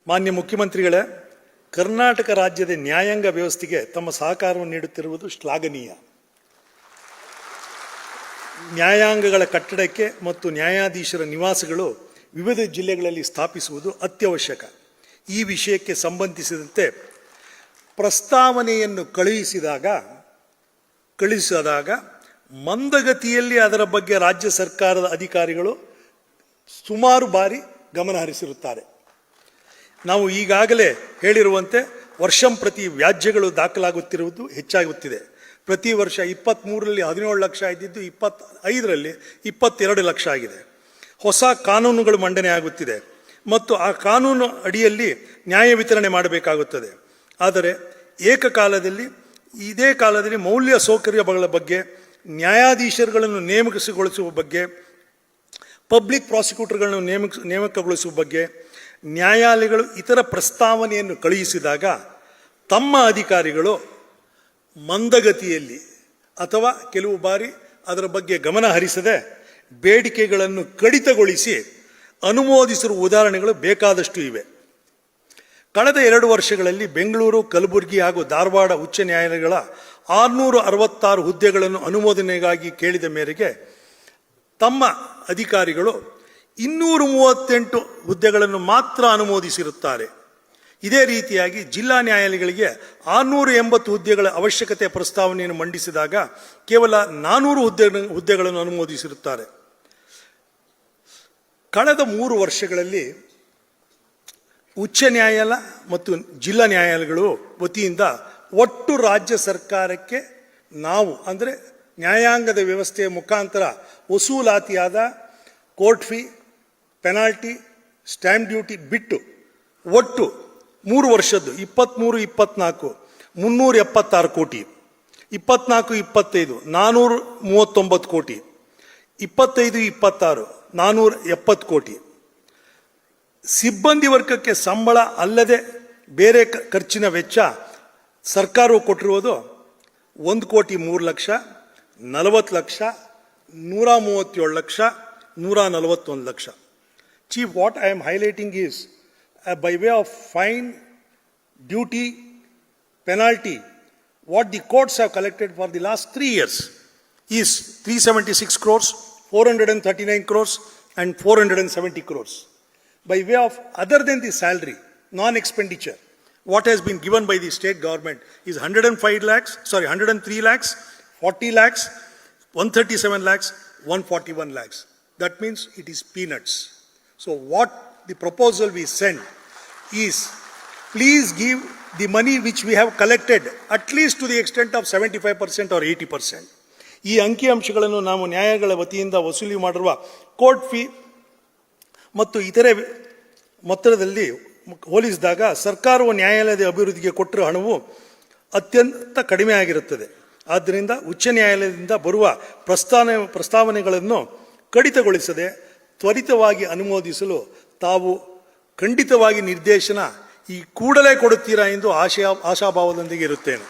ಮಾನ್ಯ ಮುಖ್ಯಮಂತ್ರಿಗಳೇ, ಕರ್ನಾಟಕ ರಾಜ್ಯದ ನ್ಯಾಯಾಂಗ ವ್ಯವಸ್ಥೆಗೆ ತಮ್ಮ ಸಹಕಾರವನ್ನು ನೀಡುತ್ತಿರುವುದು ಶ್ಲಾಘನೀಯ. ನ್ಯಾಯಾಂಗಗಳ ಕಟ್ಟಡಕ್ಕೆ ಮತ್ತು ನ್ಯಾಯಾಧೀಶರ ನಿವಾಸಗಳು ವಿವಿಧ ಜಿಲ್ಲೆಗಳಲ್ಲಿ ಸ್ಥಾಪಿಸುವುದು ಅತ್ಯವಶ್ಯಕ. ಈ ವಿಷಯಕ್ಕೆ ಸಂಬಂಧಿಸಿದಂತೆ ಪ್ರಸ್ತಾವನೆಯನ್ನು ಕಳುಹಿಸಿದಾಗ ಮಂದಗತಿಯಲ್ಲಿ ಅದರ ಬಗ್ಗೆ ರಾಜ್ಯ ಸರ್ಕಾರದ ಅಧಿಕಾರಿಗಳು ಸುಮಾರು ಬಾರಿ ಗಮನಹರಿಸಿರುತ್ತಾರೆ. ನಾವು ಈಗಾಗಲೇ ಹೇಳಿರುವಂತೆ ವರ್ಷಂಪ್ರತಿ ವ್ಯಾಜ್ಯಗಳು ದಾಖಲಾಗುತ್ತಿರುವುದು ಹೆಚ್ಚಾಗುತ್ತಿದೆ. ಪ್ರತಿ ವರ್ಷ 23ರಲ್ಲಿ 17 ಲಕ್ಷ ಇದ್ದಿದ್ದು 25ರಲ್ಲಿ 22 ಲಕ್ಷ ಆಗಿದೆ. ಹೊಸ ಕಾನೂನುಗಳು ಮಂಡನೆ ಆಗುತ್ತಿದೆ ಮತ್ತು ಆ ಕಾನೂನು ಅಡಿಯಲ್ಲಿ ನ್ಯಾಯ ವಿತರಣೆ ಮಾಡಬೇಕಾಗುತ್ತದೆ. ಆದರೆ ಇದೇ ಕಾಲದಲ್ಲಿ ಮೌಲ್ಯ ಸೌಕರ್ಯಗಳ ಬಗ್ಗೆ, ನ್ಯಾಯಾಧೀಶರುಗಳನ್ನು ನೇಮಕಗೊಳಿಸುವ ಬಗ್ಗೆ, ಪಬ್ಲಿಕ್ ಪ್ರಾಸಿಕ್ಯೂಟರ್ಗಳನ್ನು ನೇಮಕಗೊಳಿಸುವ ಬಗ್ಗೆ ನ್ಯಾಯಾಲಯಗಳು ಇತರ ಪ್ರಸ್ತಾವನೆಯನ್ನು ಕಳುಹಿಸಿದಾಗ ತಮ್ಮ ಅಧಿಕಾರಿಗಳು ಮಂದಗತಿಯಲ್ಲಿ ಅಥವಾ ಕೆಲವು ಬಾರಿ ಅದರ ಬಗ್ಗೆ ಗಮನ ಹರಿಸದೆ ಬೇಡಿಕೆಗಳನ್ನು ಕಡಿತಗೊಳಿಸಿ ಅನುಮೋದಿಸಿರುವ ಉದಾಹರಣೆಗಳು ಬೇಕಾದಷ್ಟು ಇವೆ. ಕಳೆದ 2 ವರ್ಷಗಳಲ್ಲಿ ಬೆಂಗಳೂರು, ಕಲಬುರಗಿ ಹಾಗೂ ಧಾರವಾಡ ಉಚ್ಚ ನ್ಯಾಯಾಲಯಗಳ 666 ಹುದ್ದೆಗಳನ್ನು ಅನುಮೋದನೆಗಾಗಿ ಕೇಳಿದ ಮೇರೆಗೆ ತಮ್ಮ ಅಧಿಕಾರಿಗಳು 238 ಹುದ್ದೆಗಳನ್ನು ಮಾತ್ರ ಅನುಮೋದಿಸಿರುತ್ತಾರೆ. ಇದೇ ರೀತಿಯಾಗಿ ಜಿಲ್ಲಾ ನ್ಯಾಯಾಲಯಗಳಿಗೆ 680 ಹುದ್ದೆಗಳ ಅವಶ್ಯಕತೆ ಪ್ರಸ್ತಾವನೆಯನ್ನು ಮಂಡಿಸಿದಾಗ ಕೇವಲ 400 ಹುದ್ದೆಗಳನ್ನು ಅನುಮೋದಿಸಿರುತ್ತಾರೆ. ಕಳೆದ 3 ವರ್ಷಗಳಲ್ಲಿ ಉಚ್ಚ ನ್ಯಾಯಾಲಯ ಮತ್ತು ಜಿಲ್ಲಾ ನ್ಯಾಯಾಲಯಗಳು ವತಿಯಿಂದ ಒಟ್ಟು ರಾಜ್ಯ ಸರ್ಕಾರಕ್ಕೆ ನಾವು ಅಂದರೆ ನ್ಯಾಯಾಂಗದ ವ್ಯವಸ್ಥೆಯ ಮುಖಾಂತರ ವಸೂಲಾತಿಯಾದ court fee, penalty, stamp duty ಬಿಟ್ಟು ಒಟ್ಟು 3 ವರ್ಷದ್ದು 23-24 376 ಕೋಟಿ, 24-25 439 ಕೋಟಿ, 25-26 470 ಕೋಟಿ. ಸಿಬ್ಬಂದಿ ವರ್ಗಕ್ಕೆ ಸಂಬಳ ಅಲ್ಲದೆ ಬೇರೆ ಖರ್ಚಿನ ವೆಚ್ಚ ಸರ್ಕಾರವು ಕೊಟ್ಟಿರುವುದು 1,03 lakh, 40 lakh, 137 lakh, 141 lakh. Chief, what I am highlighting is by way of fine, duty, penalty, what the courts have collected for the last 3 years is 376 crores, 439 crores and 470 crores. By way of other than the salary, non-expenditure, what has been given by the state government is 103 lakhs, 40 lakhs, 137 lakhs, 141 lakhs. That means it is peanuts. So what the proposal we send is, please give the money which we have collected at least to the extent of 75% or 80%. ಈ ಅಂಕಿಅಂಶಗಳನ್ನು ನಾವು ನ್ಯಾಯಾಲಯಗಳ ವತಿಯಿಂದ ವಸೂಲಿ ಮಾಡಿರುವ court fee ಮತ್ತು ಇತರೆ ಮೊತ್ತದಲ್ಲಿ ಹೋಲಿಸಿದಾಗ ಸರ್ಕಾರವು ನ್ಯಾಯಾಲಯದ ಅಭಿವೃದ್ಧಿಗೆ ಕೊಟ್ಟಿರುವ ಹಣವು ಅತ್ಯಂತ ಕಡಿಮೆ ಆಗಿರುತ್ತದೆ. ಆದ್ದರಿಂದ ಉಚ್ಚ ನ್ಯಾಯಾಲಯದಿಂದ ಬರುವ ಪ್ರಸ್ತಾವನೆಗಳನ್ನು ಕಡಿತಗೊಳಿಸದೆ ತ್ವರಿತವಾಗಿ ಅನುಮೋದಿಸಲು ತಾವು ಖಂಡಿತವಾಗಿ ನಿರ್ದೇಶನ ಈ ಕೂಡಲೇ ಕೊಡುತ್ತೀರಾ ಎಂದು ಆಶಾಭಾವದೊಂದಿಗೆ ಇರುತ್ತೇನೆ.